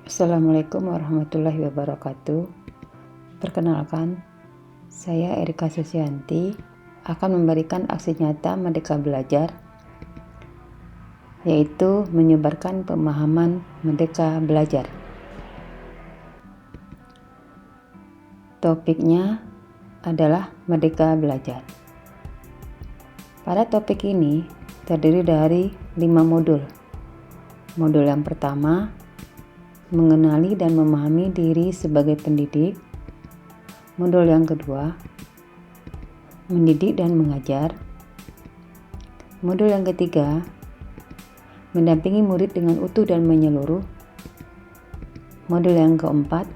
Assalamualaikum warahmatullahi wabarakatuh. Perkenalkan, saya Erika Susianti akan memberikan aksi nyata Merdeka Belajar, yaitu menyebarkan pemahaman Merdeka Belajar. Topiknya adalah Merdeka Belajar. Pada topik ini terdiri dari 5 modul. Modul yang pertama, mengenali dan memahami diri sebagai pendidik. Modul yang kedua, mendidik dan mengajar. Modul yang ketiga, mendampingi murid dengan utuh dan menyeluruh. Modul yang keempat,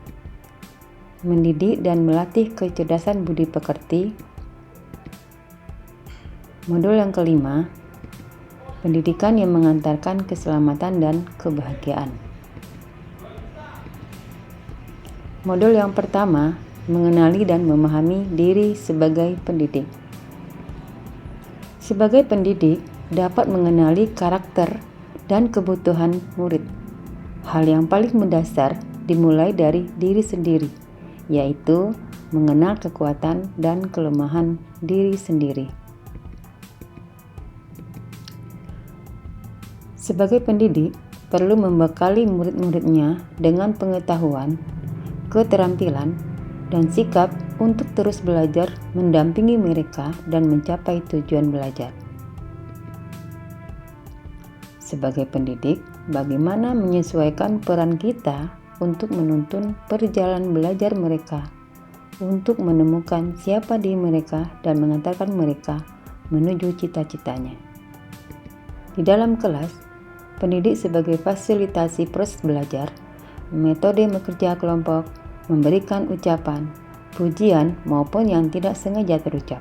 mendidik dan melatih kecerdasan budi pekerti. Modul yang kelima, pendidikan yang mengantarkan keselamatan dan kebahagiaan. Modul yang pertama, mengenali dan memahami diri sebagai pendidik. Sebagai pendidik, dapat mengenali karakter dan kebutuhan murid. Hal yang paling mendasar dimulai dari diri sendiri, yaitu mengenal kekuatan dan kelemahan diri sendiri. Sebagai pendidik, perlu membekali murid-muridnya dengan pengetahuan, keterampilan, dan sikap untuk terus belajar mendampingi mereka dan mencapai tujuan belajar. Sebagai pendidik, bagaimana menyesuaikan peran kita untuk menuntun perjalanan belajar mereka, untuk menemukan siapa diri mereka dan mengantarkan mereka menuju cita-citanya. Di dalam kelas, pendidik sebagai fasilitasi proses belajar, metode bekerja kelompok, memberikan ucapan, pujian maupun yang tidak sengaja terucap.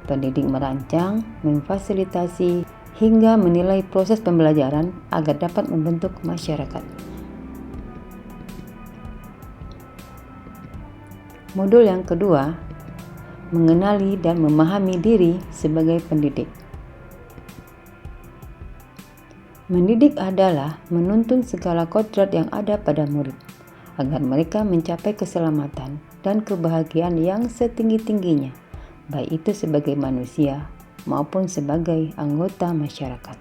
Pendidik merancang, memfasilitasi, hingga menilai proses pembelajaran agar dapat membentuk masyarakat. Modul yang kedua, mengenali dan memahami diri sebagai pendidik. Mendidik adalah menuntun segala kodrat yang ada pada murid, agar mereka mencapai keselamatan dan kebahagiaan yang setinggi-tingginya, baik itu sebagai manusia maupun sebagai anggota masyarakat.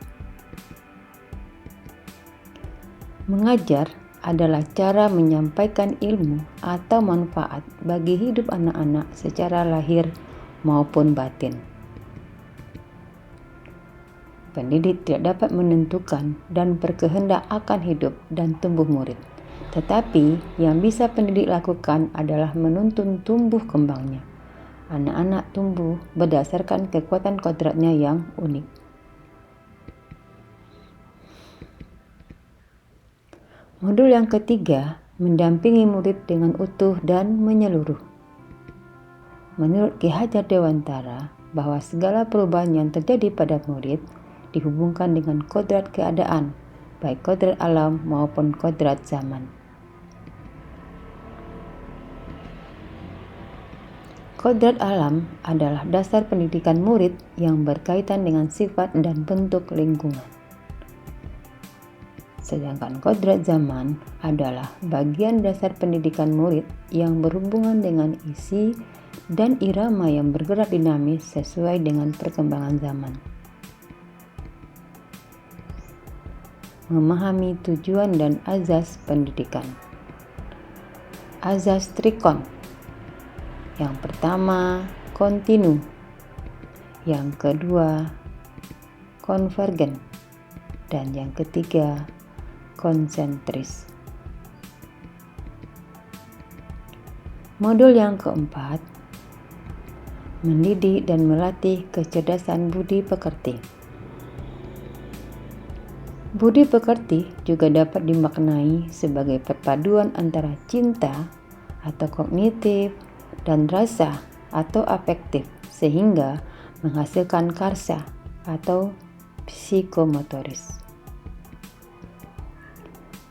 Mengajar adalah cara menyampaikan ilmu atau manfaat bagi hidup anak-anak secara lahir maupun batin. Pendidik tidak dapat menentukan dan berkehendak akan hidup dan tumbuh murid. Tetapi yang bisa pendidik lakukan adalah menuntun tumbuh kembangnya. Anak-anak tumbuh berdasarkan kekuatan kodratnya yang unik. Modul yang ketiga, mendampingi murid dengan utuh dan menyeluruh. Menurut Ki Hajar Dewantara, bahwa segala perubahan yang terjadi pada murid dihubungkan dengan kodrat keadaan, baik kodrat alam maupun kodrat zaman. Kodrat alam adalah dasar pendidikan murid yang berkaitan dengan sifat dan bentuk lingkungan. Sedangkan kodrat zaman adalah bagian dasar pendidikan murid yang berhubungan dengan isi dan irama yang bergerak dinamis sesuai dengan perkembangan zaman. Memahami tujuan dan azas pendidikan. Azas Trikon. Yang pertama, kontinu. Yang kedua, konvergen. Dan yang ketiga, konsentris. Modul yang keempat, mendidik dan melatih kecerdasan budi pekerti. Budi pekerti juga dapat dimaknai sebagai perpaduan antara cinta atau kognitif dan rasa atau afektif sehingga menghasilkan karsa atau psikomotoris.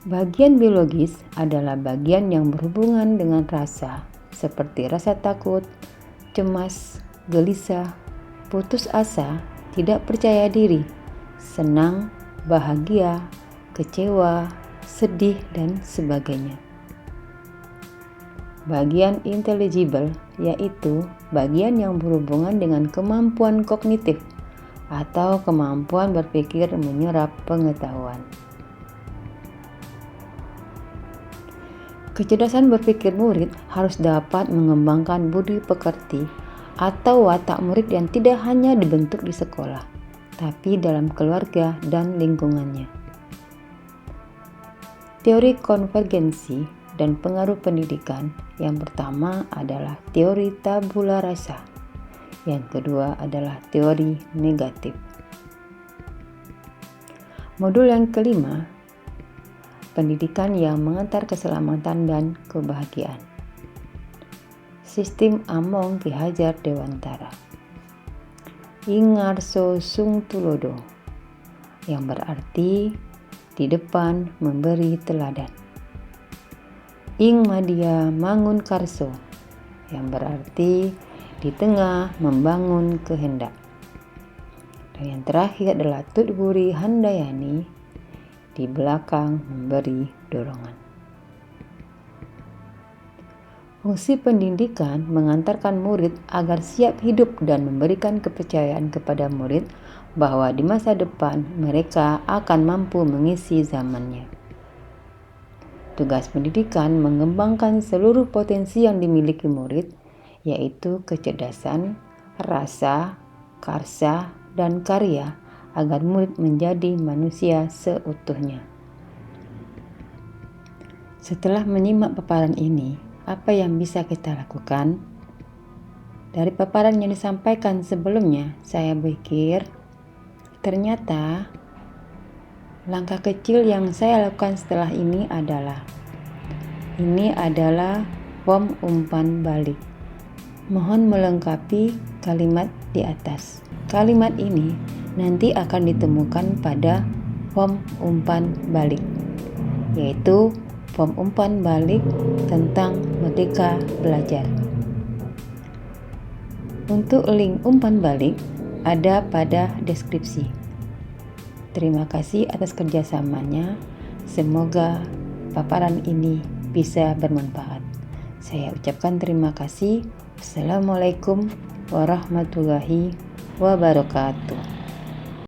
Bagian biologis adalah bagian yang berhubungan dengan rasa seperti rasa takut, cemas, gelisah, putus asa, tidak percaya diri, senang, bahagia, kecewa, sedih, dan sebagainya. Bagian intelligible yaitu bagian yang berhubungan dengan kemampuan kognitif atau kemampuan berpikir menyerap pengetahuan. Kecerdasan berpikir murid harus dapat mengembangkan budi pekerti atau watak murid yang tidak hanya dibentuk di sekolah, tapi dalam keluarga dan lingkungannya. Teori konvergensi dan pengaruh pendidikan yang pertama adalah teori tabula rasa, yang kedua adalah teori negatif. Modul yang kelima, pendidikan yang mengantar keselamatan dan kebahagiaan. Sistem Among Ki Hajar Dewantara. Ingarso Sung Tulodo, yang berarti di depan memberi teladan. Ing Madya Mangun Karso, yang berarti di tengah membangun kehendak. Dan yang terakhir adalah Tutburi Handayani, di belakang memberi dorongan. Fungsi pendidikan mengantarkan murid agar siap hidup dan memberikan kepercayaan kepada murid bahwa di masa depan mereka akan mampu mengisi zamannya. Tugas pendidikan mengembangkan seluruh potensi yang dimiliki murid, yaitu kecerdasan, rasa, karsa, dan karya agar murid menjadi manusia seutuhnya. Setelah menyimak paparan ini, apa yang bisa kita lakukan? Dari paparan yang disampaikan sebelumnya, saya pikir ternyata langkah kecil yang saya lakukan setelah ini adalah form umpan balik. Mohon melengkapi kalimat di atas. Kalimat ini nanti akan ditemukan pada form umpan balik, yaitu form umpan balik tentang Merdeka Belajar. Untuk link umpan balik ada pada deskripsi. Terima kasih atas kerjasamanya. Semoga paparan ini bisa bermanfaat. Saya ucapkan terima kasih. Wassalamualaikum warahmatullahi wabarakatuh.